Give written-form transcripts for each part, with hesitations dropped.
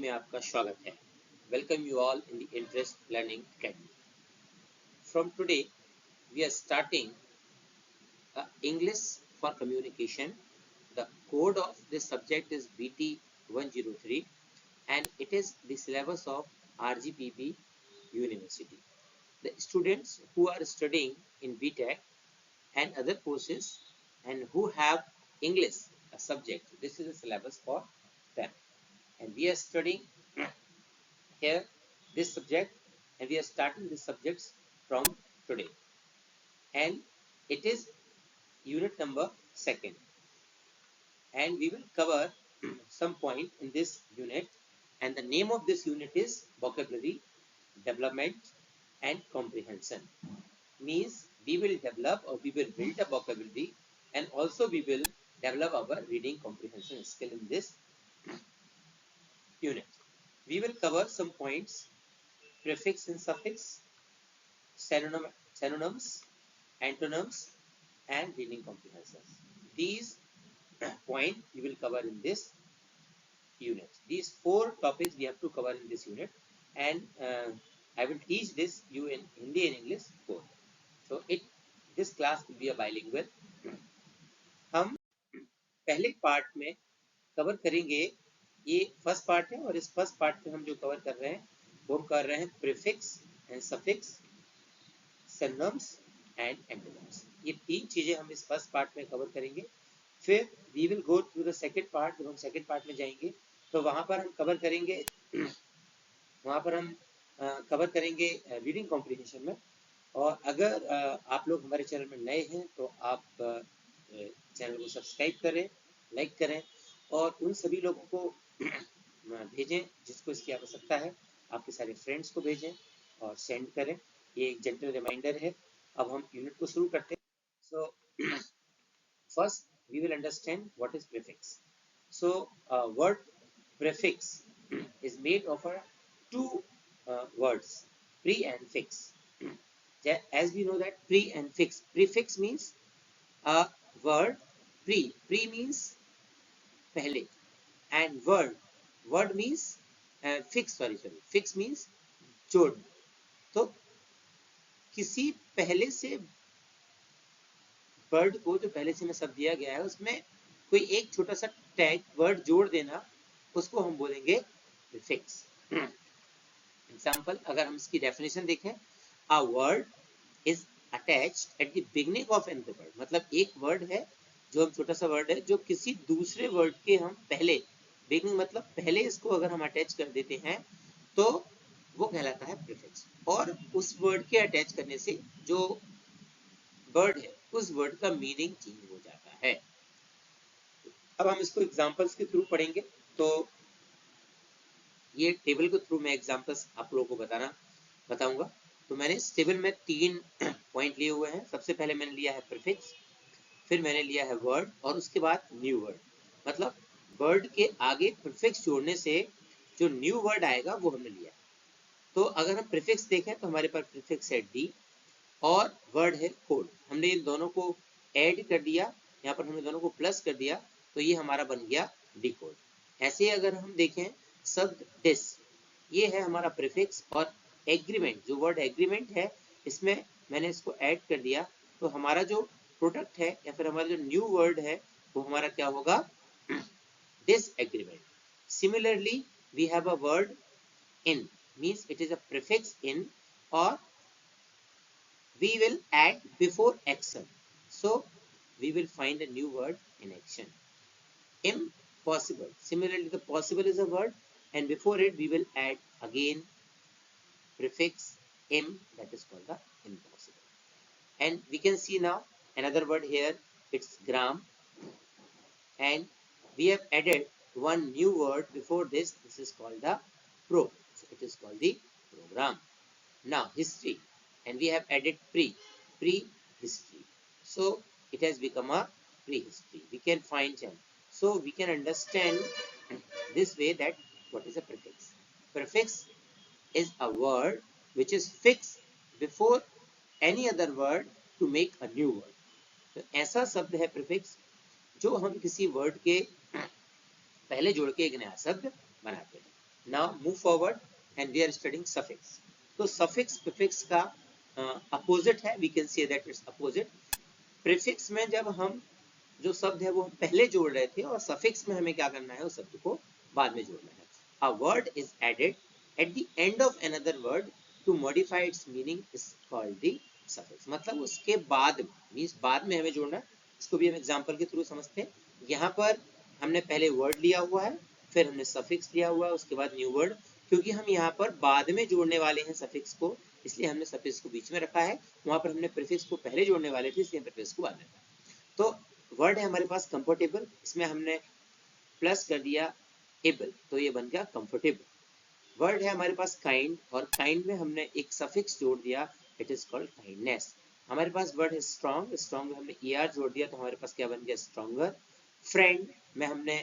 में आपका स्वागत है। Welcome you all in the Interest Learning Academy. From today, we are starting English for Communication. The code of this subject is BT 103 and it is the syllabus of RGPB University. The students who are studying in BTech and other courses and who have English a subject, this is the syllabus for them. And we are studying here this subject and we are starting these subjects from today, and it is unit number 2nd, and we will cover some point in this unit, and the name of this unit is vocabulary development and comprehension. Means we will develop or we will build a vocabulary, and also we will develop our reading comprehension skill in this unit. We will cover some points: prefix and suffix, synonyms, antonyms, and reading comprehensions. These points we will cover in this unit. These 4 topics we have to cover in this unit, and I will teach this you in Hindi and English both. So this class will be a bilingual. हम पहले part में cover करेंगे, ये first part है, और इस first part में हम जो कवर कर रहे हैं वो हम कर रहे हैं prefix and suffix, synonyms and antonyms. ये 3 चीजें हम इस फर्स्ट पार्ट में कवर करेंगे. फिर we will go through the second part. जब हम सेकंड पार्ट में जाएंगे तो वहां पर हम कवर करेंगे रीडिंग कॉम्प्रिहेंशन में. और अगर आप लोग हमारे चैनल में नए हैं तो आप चैनल को सब्सक्राइब करें, लाइक करें, और उन सभी लोगों को भेजें जिसको इसकी आवश्यकता है. आपके सारे फ्रेंड्स को भेजें और सेंड करें. ये एक जेंटल रिमाइंडर है. अब हम यूनिट को शुरू करते हैं. So first we will understand what is prefix. So word prefix is made of 2 words, pre and fix. As we know that pre and fix, prefix means a word, pre means पहले, and word means fix means जोड़. तो किसी पहले से word को जो पहले से में शब्द दिया गया है उसमें कोई एक छोटा सा टैग वर्ड जोड़ देना, उसको हम बोलेंगे प्रीफिक्स. एग्जांपल, अगर हम इसकी डेफिनेशन देखें, a word is attached at the beginning of an word. मतलब एक वर्ड है जो हम छोटा सा वर्ड है जो किसी दूसरे वर्ड के हम पहले, बिगिनिंग मतलब पहले, इसको अगर हम अटैच कर देते हैं तो वो कहलाता है प्रीफिक्स. और उस वर्ड के अटैच करने से जो वर्ड है उस वर्ड का मीनिंग चेंज हो जाता है. अब हम इसको एग्जांपल्स के थ्रू पढ़ेंगे. तो ये टेबल के थ्रू मैं एग्जांपल्स आप लोगों को बताऊंगा. तो मैंने इस टेबल में 3 पॉइंट लिए हुए हैं. सबसे पहले मैंने लिया है प्रीफिक्स, फिर मैंने लिया है वर्ड, और उसके बाद न्यू वर्ड. मतलब वर्ड के आगे प्रीफिक्स जोड़ने से जो न्यू वर्ड आएगा वो हमने लिया. तो अगर हम प्रीफिक्स देखें तो हमारे पास प्रीफिक्स है डी और वर्ड है कोड. हमने इन दोनों को ऐड कर दिया, यहाँ पर हमने दोनों को प्लस कर दिया, तो ये हमारा बन गया डी कोड. ऐसे अगर हम देखें शब्द डिस, ये है हमारा प्रीफिक्स, और एग्रीमेंट, जो वर्ड एग्रीमेंट है इसमें मैंने इसको ऐड कर दिया, तो हमारा जो प्रोडक्ट है या फिर हमारा जो न्यू वर्ड है वो हमारा क्या होगा, disagreement. Similarly we have a word in, means it is a prefix in, और we will add before action, so we will find a new word in action. Impossible, similarly the possible is a word, and before it we will add again prefix im, that is called the impossible. And we can see now another word here, it's gram, and we have added one new word before this. This is called the pro, so it is called the program. Now history, and we have added pre-history, so it has become a prehistory. We can find them, so we can understand this way that what is a prefix. Prefix is a word which is fixed before any other word to make a new word. तो ऐसा शब्द है prefix जो हम किसी word के पहले जोड़ के एक नया शब्द बनाते हैं. Now move forward and we are studying suffix. तो suffix prefix का opposite है, we can say that it's opposite. Prefix में जब हम जो शब्द है वो हम पहले जोड़ रहे थे और suffix में हमें क्या करना है, उस शब्द को बाद में जोड़ना है. A word is added at the end of another word to modify its meaning is called the suffix. मतलब उसके बाद मीन्स बाद में हमें जोड़ना है. इसको भी हम एग्जांपल के थ्रू समझते हैं. यहाँ पर हमने पहले वर्ड लिया हुआ है, फिर हमने सफिक्स लिया हुआ है, उसके बाद न्यू वर्ड. क्योंकि हम यहाँ पर बाद में जोड़ने वाले हैं सफिक्स को, इसलिए हमने सफिक्स को बीच में रखा है. वहां पर हमने प्रीफिक्स को पहले जोड़ने वाले थे, इसलिए प्रीफिक्स को बाद में रखा. तो वर्ड है हमारे पास कंफर्टेबल, इसमें हमने प्लस कर दिया एबल, तो ये बन गया कंफर्टेबल. वर्ड है हमारे पास काइंड, और काइंड में हमने एक सफिक्स जोड़ दिया, इट इज कॉल्ड काइंडनेस. हमारे पास वर्ड है स्ट्रॉन्ग, स्ट्रॉन्ग में हमने ईआर जोड़ दिया, तो हमारे पास क्या बन गया, स्ट्रॉन्गर. फ्रेंड में हमने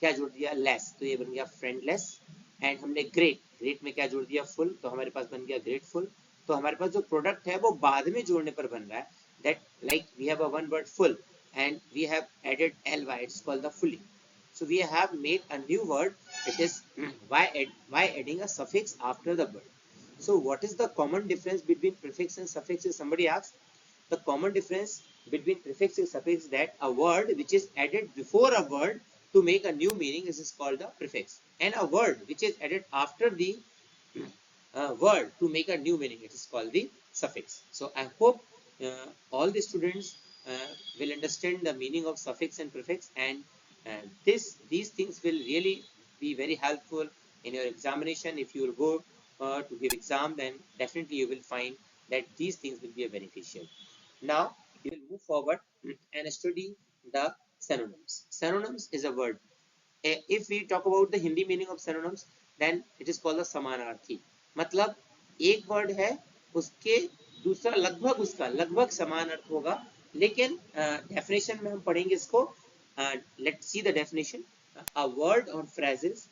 क्या जोड़ दिया, लेस, तो ये बन गया फ्रेंडलेस. एंड हमने ग्रेट, ग्रेट में क्या जोड़ दिया, फुल, तो हमारे पास बन गया ग्रेटफुल. तो हमारे पास जो प्रोडक्ट है वो बाद में जोड़ने पर बन रहा है. That like we have a one word full and we have added ly, it's called the fully. So we have made a new word, it is why adding a suffix after the word. So what is the common difference between prefix and suffix, if somebody asks? The common difference between prefix and suffix is that a word which is added before a word to make a new meaning is called the prefix, and a word which is added after the word to make a new meaning, it is called the suffix. So I hope all the students will understand the meaning of suffix and prefix, and these things will really be very helpful in your examination. If you will go to give exam, then definitely you will find that these things will be beneficial. Now we will move forward and study the synonyms. Synonyms is a word. If we talk about the Hindi meaning of synonyms, then it is called the समानार्थी. मतलब एक word है, उसके दूसरा लगभग समान अर्थ होगा, लेकिन डेफिनेशन में हम पढ़ेंगे इसको. Let's see the definition. A word और phrases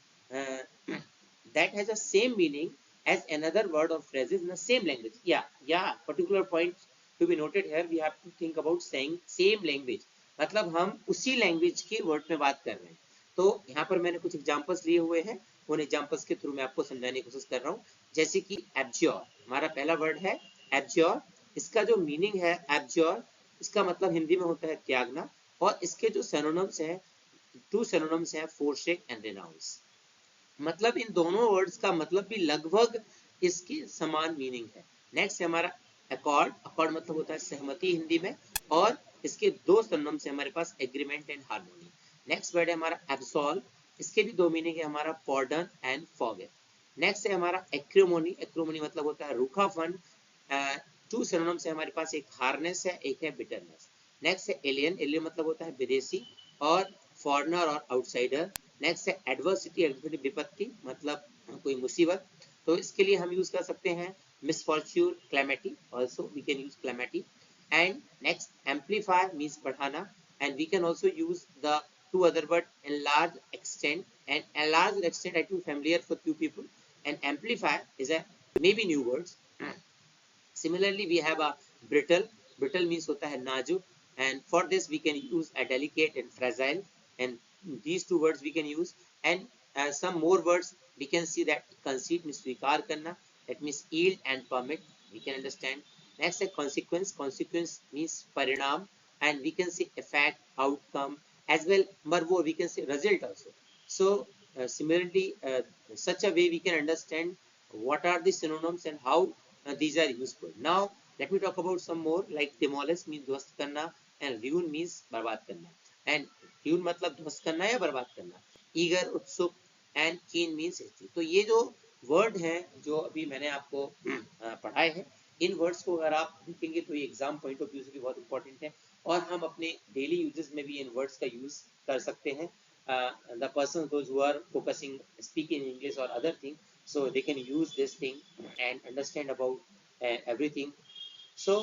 that has the same meaning as another word or phrases in the same language. Yeah, particular point to be noted here, we have to think about saying same language. मतलब हम उसी language के word में बात कर रहे हैं. तो यहाँ पर मैंने कुछ एग्जांपल्स लिए हुए हैं, उन एग्जांपल्स के थ्रू मैं आपको समझाने की कोशिश कर रहा हूँ. जैसे कि एब्ज्योर, हमारा पहला वर्ड है एब्ज्योर. इसका जो मीनिंग है एब्ज्योर, इसका मतलब हिंदी में होता है त्यागना, और इसके जो सिनोनिम्स हैं, टू सिनोनिम्स हैं, फोरशेक एंड रेनाउंस. मतलब इन दोनों वर्ड्स का मतलब भी लगभग इसकी समान मीनिंग है. नेक्स्ट है हमारा अकॉर्ड. अकॉर्ड मतलब होता है सहमति हिंदी में, और इसके दो सिनोनिम्स हैं हमारे पास, agreement and harmony. Next word है हमारा एब्सॉल्व. इसके भी दो मीनिंग है हमारा, पार्डन एंड फॉरगिव. नेक्स्ट है हमारा एक्रोमोनी. एक्रोमोनी मतलब होता है रूखापन. टू सिनोनिम्स है हमारे पास, एक हार्नेस है, एक है बिटरनेस. नेक्स्ट है एलियन. एलियन मतलब होता है विदेशी और फॉरेनर और आउटसाइडर. नेक्स्ट है एडवर्सिटी. एडवर्सिटी विपत्ति, मतलब कोई मुसीबत, तो इसके लिए हम यूज कर सकते हैं misfortune, calamity, also we can use calamity. And next amplify means बढ़ाना, and we can also use the two other word, enlarge, extend. And enlarge, extend I think familiar for few people, and amplify is a maybe new words. Similarly we have a brittle. Brittle means hota hai nazuk, and for this we can use a delicate and fragile, and these two words we can use. And some more words we can see that conceit means स्वीकार करना, that means yield and permit, we can understand. Next is consequence. Consequence means parinam, and we can say effect, outcome, as well marvo we can say result also. So similarly such a way we can understand what are the synonyms and how these are useful. Now let me talk about some more, like demolish means ध्वस्त करना, and ruin means बर्बाद करना. And ruin मतलब ध्वस्त करना या बर्बाद करना. eager उत्सुक, and keen means हिस्ट्री. तो ये जो वर्ड हैं जो अभी मैंने आपको पढ़ाए हैं, इन वर्ड्स को अगर आप देखेंगे तो ये एग्जाम पॉइंट ऑफ व्यू से भी बहुत इंपॉर्टेंट है, और हम अपने डेली यूजेस में भी इन वर्ड्स का यूज कर सकते हैं. The person those who are focusing speaking English और other thing, so they can use this thing and understand about everything. So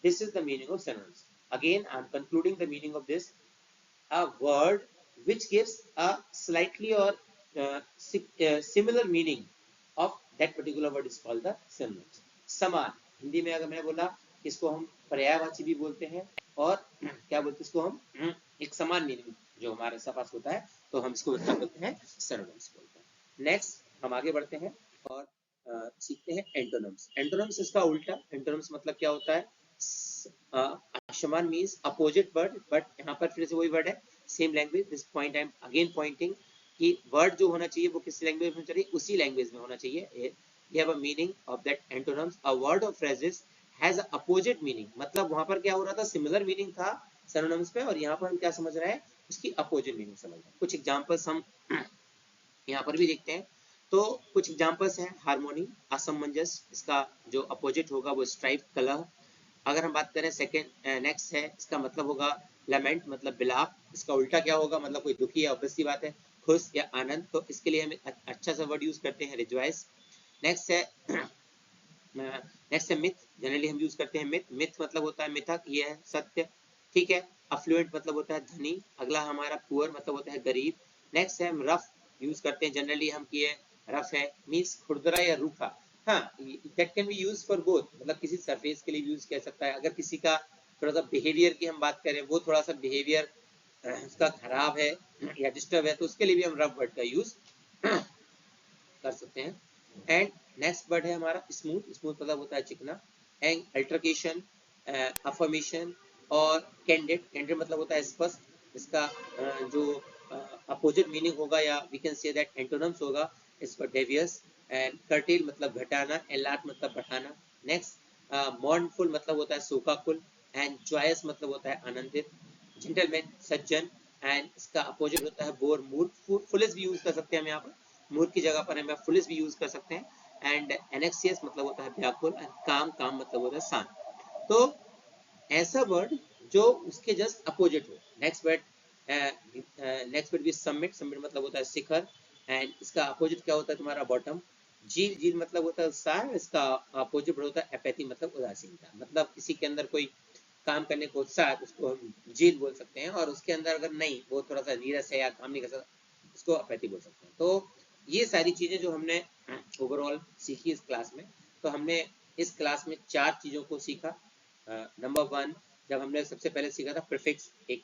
this is the meaning of synonyms. Again I am concluding the meaning of this. A word which gives a slightly or similar meaning of that particular word is called the synonyms. समान, हिंदी में अगर मैं बोला इसको हम पर्यायवाची भी बोलते हैं, और क्या बोलते हैं इसको हम एक समान मीनिंग जो हमारे पास होता है, तो हम इसको क्या बोलते हैं, synonyms बोलते हैं. नेक्स्ट हम आगे बढ़ते हैं और सीखते हैं एंटोनिम्स। एंटोनिम्स इसका उल्टा, एंटोनिम्स मतलब क्या होता है, असमान मीन्स अपोजिट वर्ड, बट यहाँ पर फिर से वही वर्ड है, same language. This point I am again pointing कि वर्ड जो होना चाहिए वो किस लैंग्वेज में होना चाहिए, उसी लैंग्वेज में होना चाहिए। You have a meaning of that antonyms, a word or phrases has a opposite meaning, मतलब वहां पर क्या हो रहा था, सिमिलर मीनिंग था synonyms पे, और यहाँ पर हम क्या समझ रहे हैं, उसकी अपोजिट मीनिंग समझ रहे हैं। कुछ एग्जांपल्स हम यहाँ पर भी देखते हैं। तो कुछ एग्जांपल्स हैं, हार्मोनी असमंजस, इसका जो अपोजिट होगा वो स्ट्राइप कलह। अगर हम बात करें सेकंड, नेक्स्ट है, इसका मतलब होगा लमेंट, मतलब बिलाप, इसका उल्टा क्या होगा, मतलब कोई दुखी है, ऑब्वियस सी बात है, खुश या आनंद, तो इसके लिए हम अच्छा सा वर्ड यूज करते हैं, रिजॉइस। नेक्स्ट है नेक्स्ट है मिथ, जनरली हम यूज करते हैं मिथ, मिथ मतलब होता है मिथक, ये है सत्य, ठीक है। अफ्लुएंट मतलब होता है धनी, अगला हमारा पुअर मतलब होता है गरीब। नेक्स्ट है हम रफ यूज करते हैं, जनरली हम किए रफ है मीन्स खुरदरा या रूखा। हाँ, that can be use for both, मतलब किसी सरफेस के लिए यूज कर सकता है, अगर किसी का थोड़ा सा बिहेवियर की हम बात करें, वो थोड़ा सा बिहेवियर उसका खराब है या डिस्टर्ब है, तो उसके लिए भी हम रफ वर्ड का यूज कर सकते हैं। एंड नेक्स्ट वर्ड है हमारा स्मूथ, स्मूथ मतलब होता है चिकना। एंड अल्टरकेशन, अफर्मेशन और कैंडिड, कैंडिड मतलब होता है स्पष्ट, इसका जो अपोजिट मीनिंग होगा या we can say that antonyms होगा इसका डेवियस। एंड कर्टेल मतलब घटाना, एलाट मतलब बढ़ाना। नेक्स्ट मॉर्नफुल मतलब होता है शोकाकुल, एंड जॉयस मतलब होता है आनंदित। जेंटलमैन सज्जन, एंड इसका अपोजिट होता है बोर मूड। फुलिस भी यूज कर सकते हैं हम यहाँ पर, मूड की जगह पर हम फुलिस भी यूज कर सकते हैं। एंड एनेक्सियस मतलब होता है व्याकुल, एंड काम, काम मतलब होता है शांत। तो ऐसा वर्ड जो उसके जस्ट अपोजिट हो। नेक्स्ट वर्ड, नेक्स्ट वर्ड भी सबमिट, सबमिट मतलब होता है शिखर, एंड इसका अपोजिट क्या होता है तुम्हारा बॉटम। झील, झील मतलब होता है उत्साह, इसका अपोजिट होता है एपैथी मतलब उदासीनता, मतलब किसी के अंदर कोई काम करने को उत्साह है उसको हम झील बोल सकते हैं, और उसके अंदर अगर नहीं, वो थोड़ा सा नीरस है या काम नहीं कर सकता, उसको अपैथी बोल सकते हैं। तो ये सारी चीजें जो हमने ओवरऑल सीखी इस क्लास में, तो हमने इस क्लास में 4 चीजों को सीखा। नंबर 1, जब हमने सबसे पहले सीखा था प्रीफिक्स, एक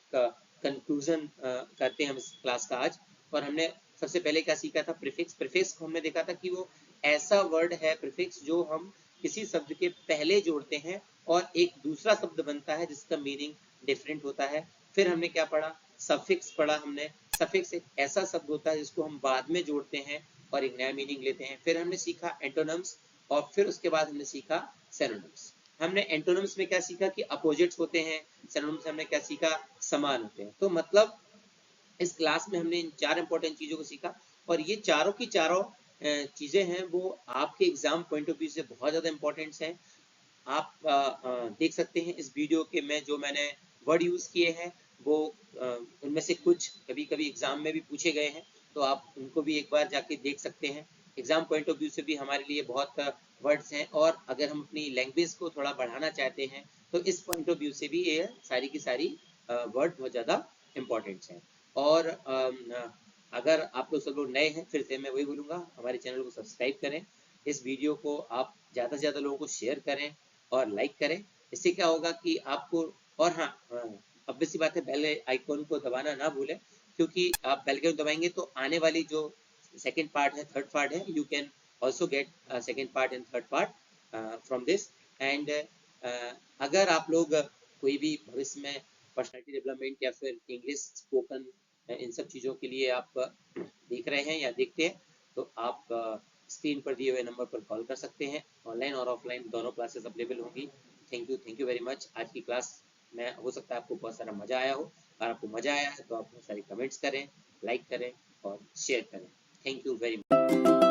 कंक्लूजन करते हैं हम इस क्लास का आज, और हमने सबसे पहले क्या सीखा था, प्रीफिक्स। प्रीफिक्स को हमने देखा था कि वो ऐसा वर्ड है प्रीफिक्स जो हम किसी शब्द के पहले जोड़ते हैं और एक दूसरा शब्द बनता है जिसका मीनिंग डिफरेंट होता है। फिर हमने क्या पढ़ा, सफिक्स पढ़ा हमने। सफिक्स एक ऐसा शब्द होता है जिसको हम बाद में जोड़ते हैं और एक नया मीनिंग लेते हैं। फिर हमने सीखा एंटोनिम्स, और फिर उसके बाद हमने सीखा सिनोनिम्स। हमने एंटोनिम्स में क्या सीखा कि अपोजिट्स होते हैं, सिनोनिम्स हमने क्या सीखा, समान होते हैं। तो मतलब इस क्लास में हमने इन 4 इंपॉर्टेंट चीजों को सीखा, और ये चारों की चारों चीजें हैं वो आपके एग्जाम पॉइंट ऑफ व्यू से बहुत ज्यादा इंपॉर्टेंट हैं। आप देख सकते हैं इस वीडियो के में जो मैंने वर्ड यूज किए हैं वो उनमें से कुछ कभी कभी एग्जाम में भी पूछे गए हैं, तो आप उनको भी एक बार जाके देख सकते हैं। एग्जाम पॉइंट ऑफ व्यू से भी हमारे लिए बहुत वर्ड्स हैं, और अगर हम अपनी लैंग्वेज को थोड़ा बढ़ाना चाहते हैं तो इस पॉइंट ऑफ व्यू से भी ये सारी की सारी वर्ड बहुत ज़्यादा इम्पोर्टेंट हैं। और अगर आप लोग सब लोग नए हैं, फिर से मैं वही बोलूँगा, हमारे चैनल को सब्सक्राइब करें, इस वीडियो को आप ज़्यादा से ज़्यादा लोगों को शेयर करें और लाइक करें। इससे क्या होगा कि आपको, और हाँ, ऑब्वियस सी बात है, बेल आइकॉन को दबाना ना भूलें, क्योंकि आप बेल आइकन दबाएंगे तो आने वाली जो सेकंड पार्ट है, थर्ड पार्ट है, you can also get second part and third part from this. And अगर आप लोग कोई भी भविष्य में पर्सनैलिटी डेवलपमेंट या फिर इंग्लिश स्पोकन, इन सब चीज़ों के लिए आप देख रहे हैं या देखते हैं, तो आप स्क्रीन पर दिए हुए नंबर पर कॉल कर सकते हैं। ऑनलाइन और ऑफलाइन दोनों क्लासेस अवेलेबल होंगी। Thank you very much. आज की क्लास में हो सकता है आपको बहुत सारा मजा आया हो, और आपको मजा आया है तो आप बहुत सारे कमेंट्स करें, लाइक करें और शेयर करें। Thank you very much.